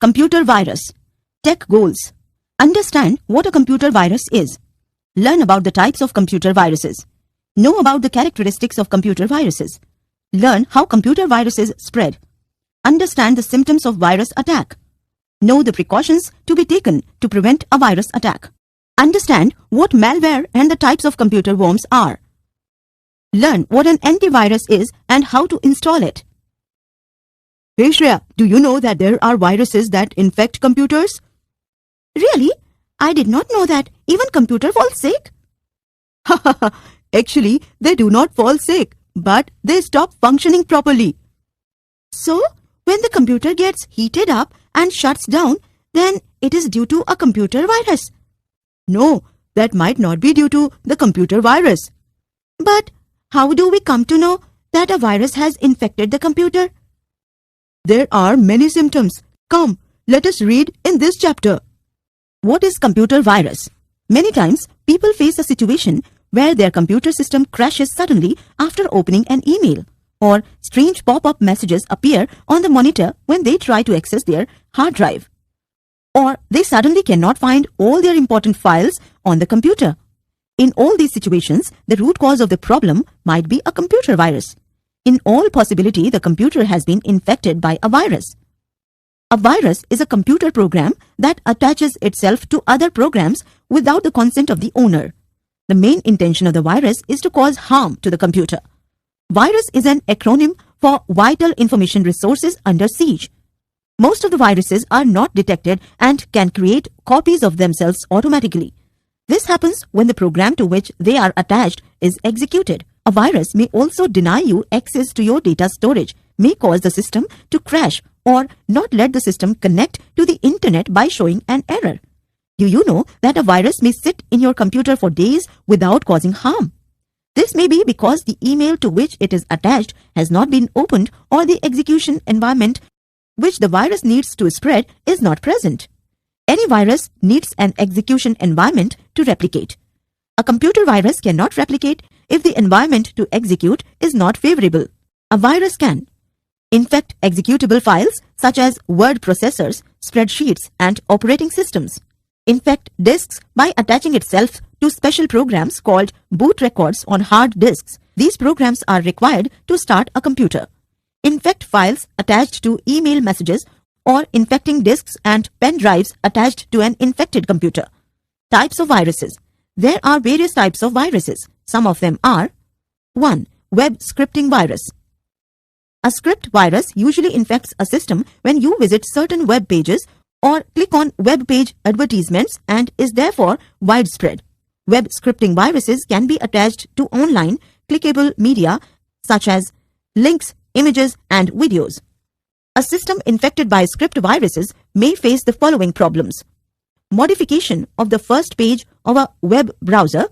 Computer virus. Tech goals. Understand what a computer virus is. Learn about the types of computer viruses. Know about the characteristics of computer viruses. Learn how computer viruses spread. Understand the symptoms of virus attack. Know the precautions to be taken to prevent a virus attack. Understand what malware and the types of computer worms are. Learn what an antivirus is and how to install it. Hey Shreya, do you know that there are viruses that infect computers? Really? I did not know that even computer falls sick. Actually, they do not fall sick, but they stop functioning properly. So, when the computer gets heated up and shuts down, then it is due to a computer virus. No, that might not be due to the computer virus. But how do we come to know that a virus has infected the computer? There are many symptoms. Come, let us read in this chapter. What is computer virus? Many times, people face a situation where their computer system crashes suddenly after opening an email, or strange pop-up messages appear on the monitor when they try to access their hard drive, or they suddenly cannot find all their important files on the computer. In all these situations, the root cause of the problem might be a computer virus. In all possibility, the computer has been infected by a virus. A virus is a computer program that attaches itself to other programs without the consent of the owner. The main intention of the virus is to cause harm to the computer. Virus is an acronym for Vital Information Resources Under Siege. Most of the viruses are not detected and can create copies of themselves automatically. This happens when the program to which they are attached is executed. A virus may also deny you access to your data storage, may cause the system to crash, or not let the system connect to the internet by showing an error. Do you know that a virus may sit in your computer for days without causing harm? This may be because the email to which it is attached has not been opened, or the execution environment which the virus needs to spread is not present. Any virus needs an execution environment to replicate. A computer virus cannot replicate if the environment to execute is not favorable. A virus can infect executable files such as word processors, spreadsheets, and operating systems. Infect disks by attaching itself to special programs called boot records on hard disks. These programs are required to start a computer. Infect files attached to email messages, or infecting disks and pen drives attached to an infected computer. Types of viruses. There are various types of viruses. Some of them are 1. Web scripting virus. A script virus usually infects a system when you visit certain web pages or click on web page advertisements and is therefore widespread. Web scripting viruses can be attached to online clickable media such as links, images, and videos. A system infected by script viruses may face the following problems: modification of the first page of a web browser,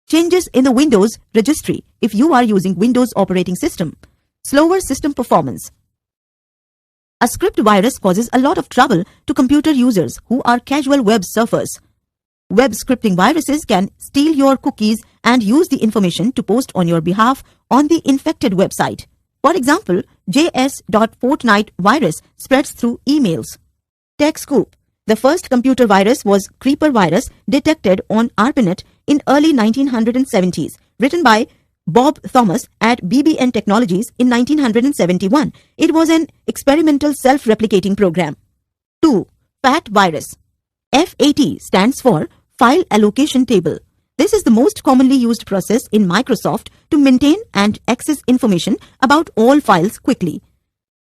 changes in the Windows registry if you are using Windows operating system, slower system performance. A script virus causes a lot of trouble to computer users who are casual web surfers. Web scripting viruses can steal your cookies and use the information to post on your behalf on the infected website. For example, js.fortnite virus spreads through emails. TechScoop. The first computer virus was Creeper virus, detected on ARPANET in early 1970s, written by Bob Thomas at BBN Technologies in 1971. It was an experimental self-replicating program. 2. FAT virus. FAT stands for File Allocation Table. This is the most commonly used process in Microsoft to maintain and access information about all files quickly.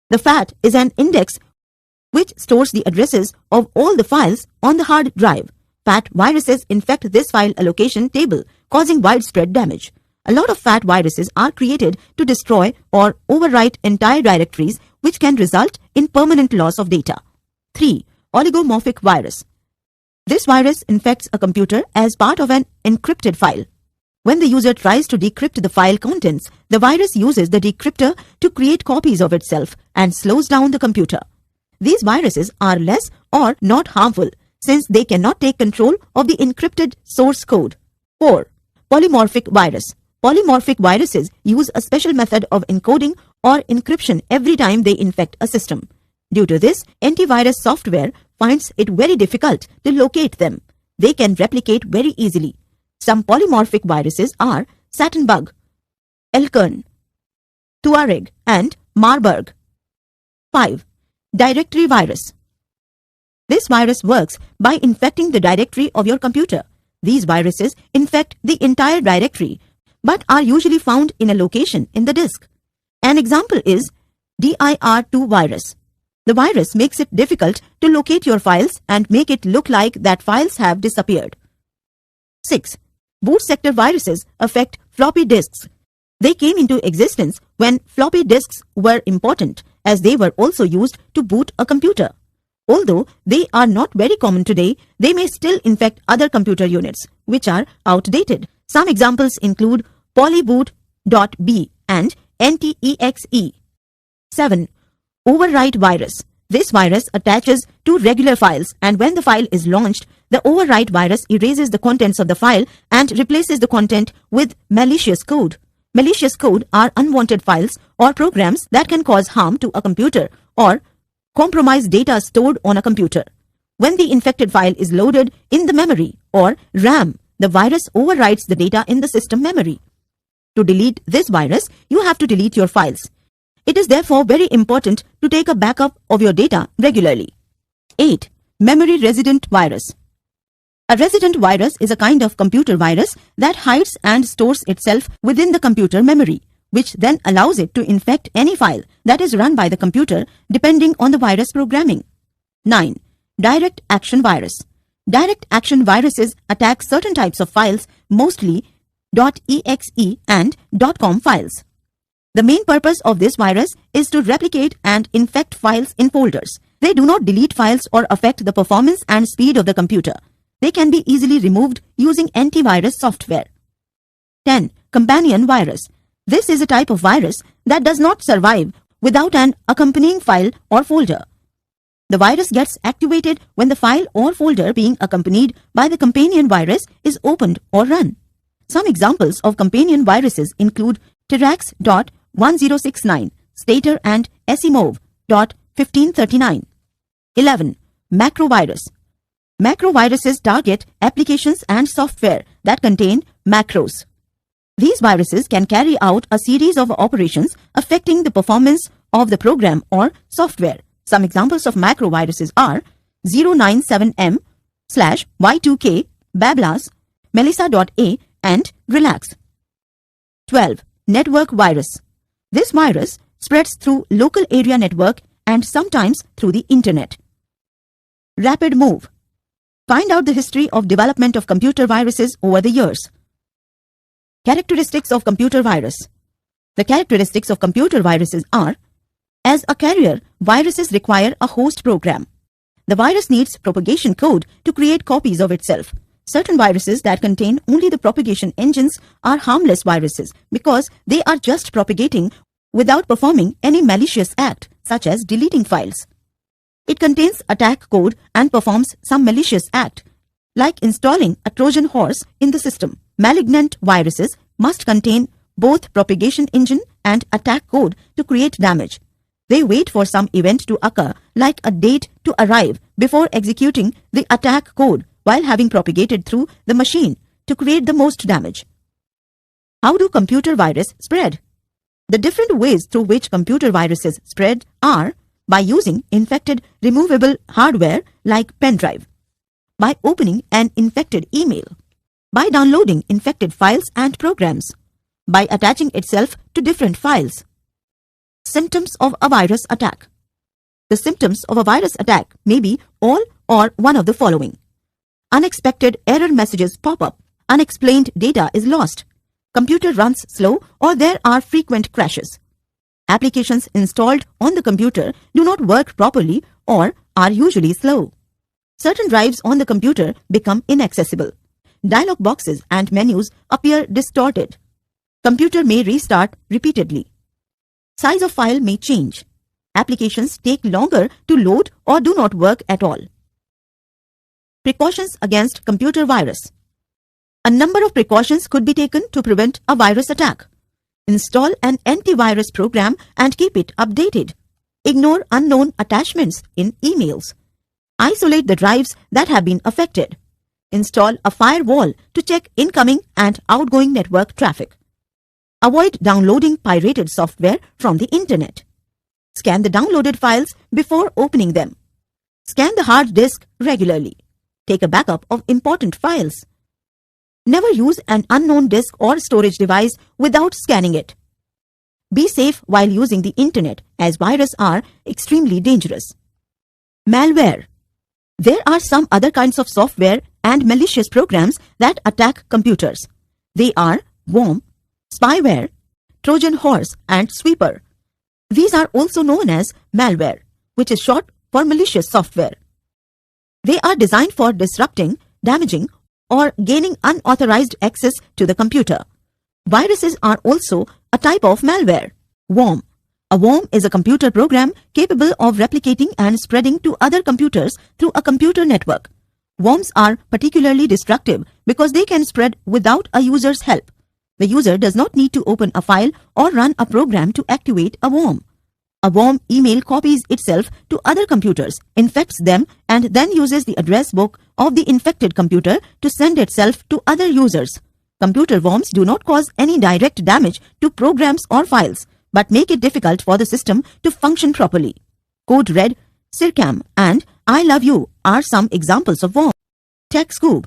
The FAT is an index which stores the addresses of all the files on the hard drive. FAT viruses infect this file allocation table, causing widespread damage. A lot of FAT viruses are created to destroy or overwrite entire directories, which can result in permanent loss of data. 3. Oligomorphic virus. This virus infects a computer as part of an encrypted file. When the user tries to decrypt the file contents, the virus uses the decryptor to create copies of itself and slows down the computer. These viruses are less or not harmful since they cannot take control of the encrypted source code. 4. Polymorphic virus. Polymorphic viruses use a special method of encoding or encryption every time they infect a system. Due to this, antivirus software finds it very difficult to locate them. They can replicate very easily. Some polymorphic viruses are Satinbug, Elkern, Tuareg, and Marburg. 5. Directory virus. This virus works by infecting the directory of your computer. These viruses infect the entire directory but are usually found in a location in the disk. An example is DIR2 virus. The virus makes it difficult to locate your files and make it look like that files have disappeared. 6. Boot sector viruses affect floppy disks. They came into existence when floppy disks were important, as they were also used to boot a computer. Although they are not very common today, they may still infect other computer units, which are outdated. Some examples include polyboot.b and NTEXE. 7. Overwrite virus. This virus attaches to regular files, and when the file is launched, the overwrite virus erases the contents of the file and replaces the content with malicious code. Malicious code are unwanted files or programs that can cause harm to a computer or compromise data stored on a computer. When the infected file is loaded in the memory or RAM, the virus overwrites the data in the system memory. To delete this virus, you have to delete your files. It is therefore very important to take a backup of your data regularly. 8. Memory resident virus. A resident virus is a kind of computer virus that hides and stores itself within the computer memory, which then allows it to infect any file that is run by the computer depending on the virus programming. 9. Direct action virus. Direct action viruses attack certain types of files, mostly .exe and .com files. The main purpose of this virus is to replicate and infect files in folders. They do not delete files or affect the performance and speed of the computer. They can be easily removed using antivirus software. 10. Companion virus. This is a type of virus that does not survive without an accompanying file or folder. The virus gets activated when the file or folder being accompanied by the companion virus is opened or run. Some examples of companion viruses include Tirax.1069, Stater and Asimov.1539. 11. Macrovirus. Macroviruses target applications and software that contain macros. These viruses can carry out a series of operations affecting the performance of the program or software. Some examples of macroviruses are 097M/Y2K, Bablas, Melissa.A, and Relax. 12. Network virus. This virus spreads through local area network and sometimes through the internet. Rapid move. Find out the history of development of computer viruses over the years. Characteristics of computer virus. The characteristics of computer viruses are: as a carrier, viruses require a host program. The virus needs propagation code to create copies of itself. Certain viruses that contain only the propagation engines are harmless viruses because they are just propagating without performing any malicious act, such as deleting files. It contains attack code and performs some malicious act, like installing a Trojan horse in the system. Malignant viruses must contain both propagation engine and attack code to create damage. They wait for some event to occur, like a date to arrive, before executing the attack code while having propagated through the machine to create the most damage. How do computer viruses spread? The different ways through which computer viruses spread are by using infected removable hardware like pen drive, by opening an infected email, by downloading infected files and programs, by attaching itself to different files. Symptoms of a virus attack. The symptoms of a virus attack may be all or one of the following. Unexpected error messages pop up. Unexplained data is lost. Computer runs slow or there are frequent crashes. Applications installed on the computer do not work properly or are usually slow. Certain drives on the computer become inaccessible. Dialog boxes and menus appear distorted. Computer may restart repeatedly. Size of file may change. Applications take longer to load or do not work at all. Precautions against computer virus. A number of precautions could be taken to prevent a virus attack. Install an antivirus program and keep it updated. Ignore unknown attachments in emails. Isolate the drives that have been affected. Install a firewall to check incoming and outgoing network traffic. Avoid downloading pirated software from the internet. Scan the downloaded files before opening them. Scan the hard disk regularly. Take a backup of important files. Never use an unknown disk or storage device without scanning it. Be safe while using the internet, as viruses are extremely dangerous. Malware. There are some other kinds of software and malicious programs that attack computers. They are worm, spyware, Trojan horse, and sweeper. These are also known as malware, which is short for malicious software. They are designed for disrupting, damaging, or gaining unauthorized access to the computer. Viruses are also a type of malware. Worm. A worm is a computer program capable of replicating and spreading to other computers through a computer network. Worms are particularly destructive because they can spread without a user's help. The user does not need to open a file or run a program to activate a worm. A worm email copies itself to other computers, infects them, and then uses the address book of the infected computer to send itself to other users. Computer worms do not cause any direct damage to programs or files, but make it difficult for the system to function properly. Code Red, Sircam, and I Love You are some examples of worms. TechScoop.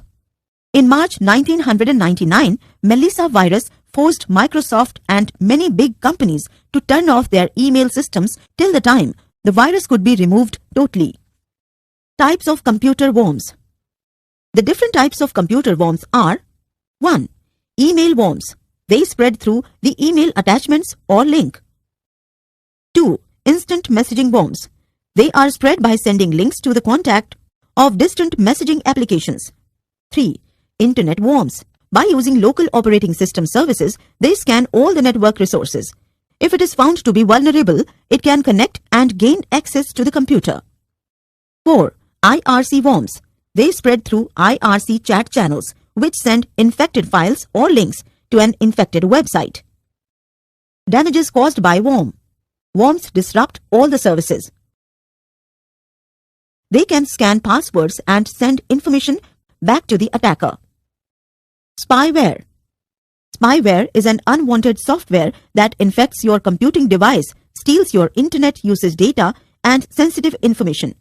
In March 1999, Melissa virus forced Microsoft and many big companies to turn off their email systems till the time the virus could be removed totally. Types of computer worms. The different types of computer worms are: 1. Email worms. They spread through the email attachments or link. 2. Instant messaging worms. They are spread by sending links to the contact of distant messaging applications. 3. Internet worms. By using local operating system services, they scan all the network resources. If it is found to be vulnerable, it can connect and gain access to the computer. 4. IRC worms. They spread through IRC chat channels, which send infected files or links to an infected website. Damages caused by worm. Worms disrupt all the services. They can scan passwords and send information back to the attacker. Spyware. Spyware is an unwanted software that infects your computing device, steals your internet usage data, and sensitive information.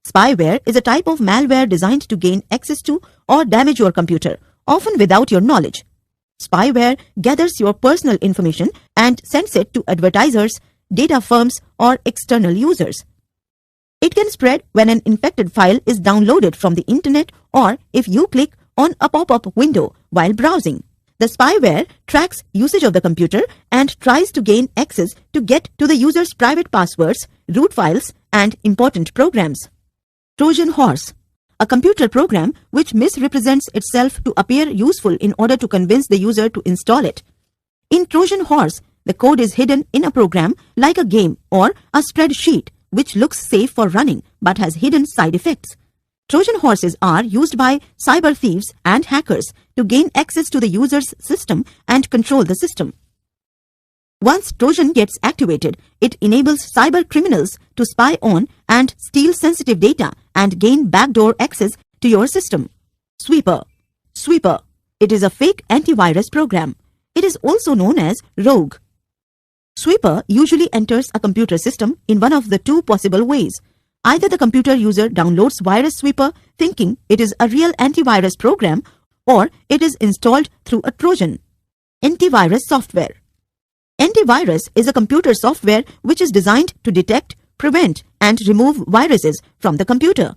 Spyware is a type of malware designed to gain access to or damage your computer, often without your knowledge. Spyware gathers your personal information and sends it to advertisers, data firms, or external users. It can spread when an infected file is downloaded from the internet or if you click on a pop-up window while browsing. The spyware tracks usage of the computer and tries to gain access to get to the user's private passwords, root files, and important programs. Trojan horse. A computer program which misrepresents itself to appear useful in order to convince the user to install it. In Trojan horse, the code is hidden in a program like a game or a spreadsheet which looks safe for running but has hidden side effects. Trojan horses are used by cyber thieves and hackers to gain access to the user's system and control the system. Once Trojan gets activated, it enables cyber criminals to spy on and steal sensitive data and gain backdoor access to your system. Sweeper. Sweeper. It is a fake antivirus program. It is also known as rogue. Sweeper usually enters a computer system in one of the two possible ways. Either the computer user downloads Virus Sweeper thinking it is a real antivirus program, or it is installed through a Trojan. Antivirus software. Antivirus is a computer software which is designed to detect, prevent, and remove viruses from the computer.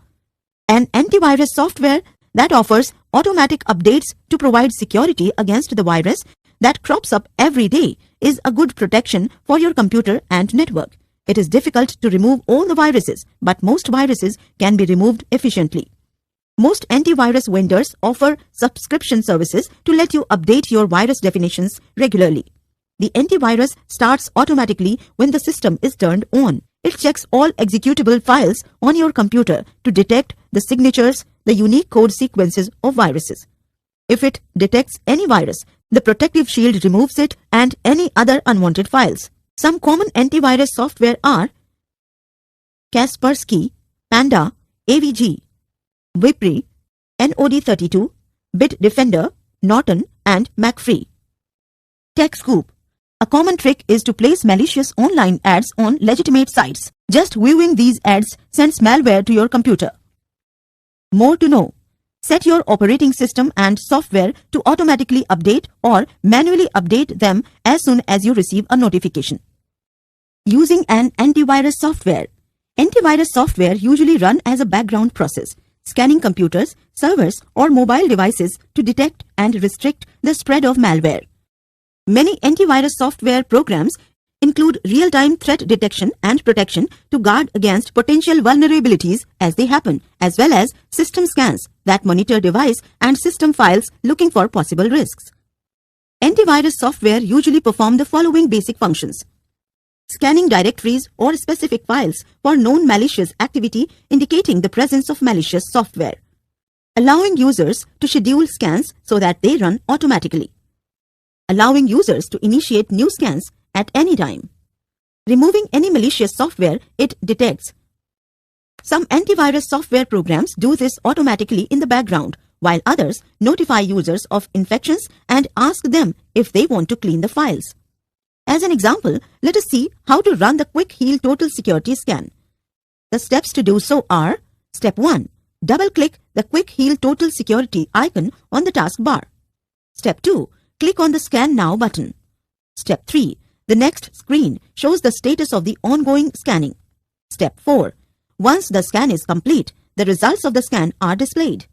An antivirus software that offers automatic updates to provide security against the virus that crops up every day is a good protection for your computer and network. It is difficult to remove all the viruses, but most viruses can be removed efficiently. Most antivirus vendors offer subscription services to let you update your virus definitions regularly. The antivirus starts automatically when the system is turned on. It checks all executable files on your computer to detect the signatures, the unique code sequences of viruses. If it detects any virus, the protective shield removes it and any other unwanted files. Some common antivirus software are Kaspersky, Panda, AVG, Wipro, NOD32, Bitdefender, Norton, and McAfee. TechScoop. A common trick is to place malicious online ads on legitimate sites. Just viewing these ads sends malware to your computer. More to know. Set your operating system and software to automatically update or manually update them as soon as you receive a notification. Using an antivirus software. Antivirus software usually run as a background process, scanning computers, servers, or mobile devices to detect and restrict the spread of malware. Many antivirus software programs include real-time threat detection and protection to guard against potential vulnerabilities as they happen, as well as system scans that monitor device and system files looking for possible risks. Antivirus software usually perform the following basic functions: scanning directories or specific files for known malicious activity indicating the presence of malicious software, allowing users to schedule scans so that they run automatically, allowing users to initiate new scans at any time, removing any malicious software it detects. Some antivirus software programs do this automatically in the background, while others notify users of infections and ask them if they want to clean the files. As an example, let us see how to run the Quick Heal Total Security Scan. The steps to do so are: Step 1. Double-click the Quick Heal Total Security icon on the taskbar. Step 2. Click on the Scan Now button. Step 3. The next screen shows the status of the ongoing scanning. Step 4. Once the scan is complete, the results of the scan are displayed.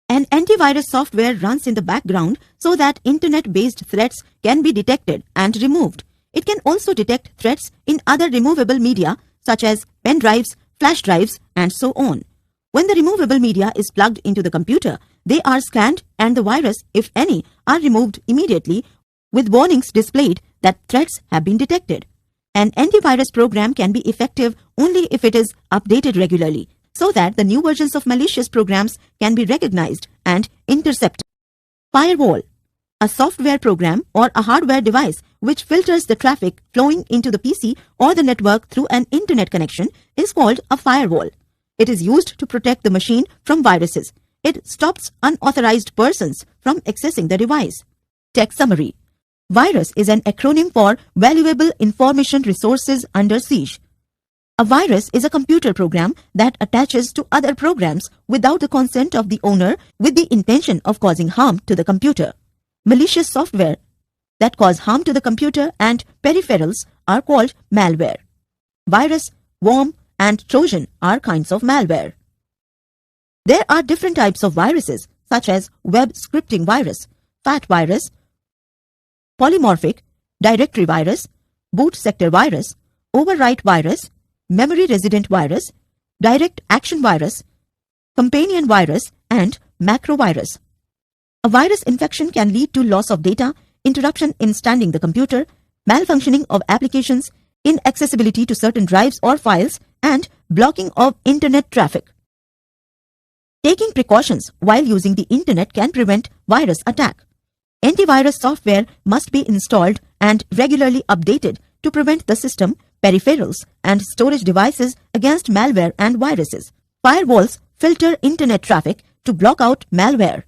An antivirus software runs in the background so that internet-based threats can be detected and removed. It can also detect threats in other removable media such as pen drives, flash drives, and so on. When the removable media is plugged into the computer, they are scanned and the virus, if any, are removed immediately with warnings displayed that threats have been detected. An antivirus program can be effective only if it is updated regularly, so that the new versions of malicious programs can be recognized and intercepted. Firewall. A software program or a hardware device which filters the traffic flowing into the PC or the network through an internet connection is called a firewall. It is used to protect the machine from viruses. It stops unauthorized persons from accessing the device. Tech summary. Virus is an acronym for Valuable Information Resources Under Siege. A virus is a computer program that attaches to other programs without the consent of the owner with the intention of causing harm to the computer. Malicious software that cause harm to the computer and peripherals are called malware. Virus, worm, and Trojan are kinds of malware. There are different types of viruses such as web scripting virus, fat virus, polymorphic, directory virus, boot sector virus, overwrite virus, memory resident virus, direct action virus, companion virus, and macro virus. A virus infection can lead to loss of data, interruption in standing the computer, malfunctioning of applications, inaccessibility to certain drives or files, and blocking of internet traffic. Taking precautions while using the internet can prevent virus attack. Antivirus software must be installed and regularly updated to prevent the system, peripherals, and storage devices against malware and viruses. Firewalls filter internet traffic to block out malware.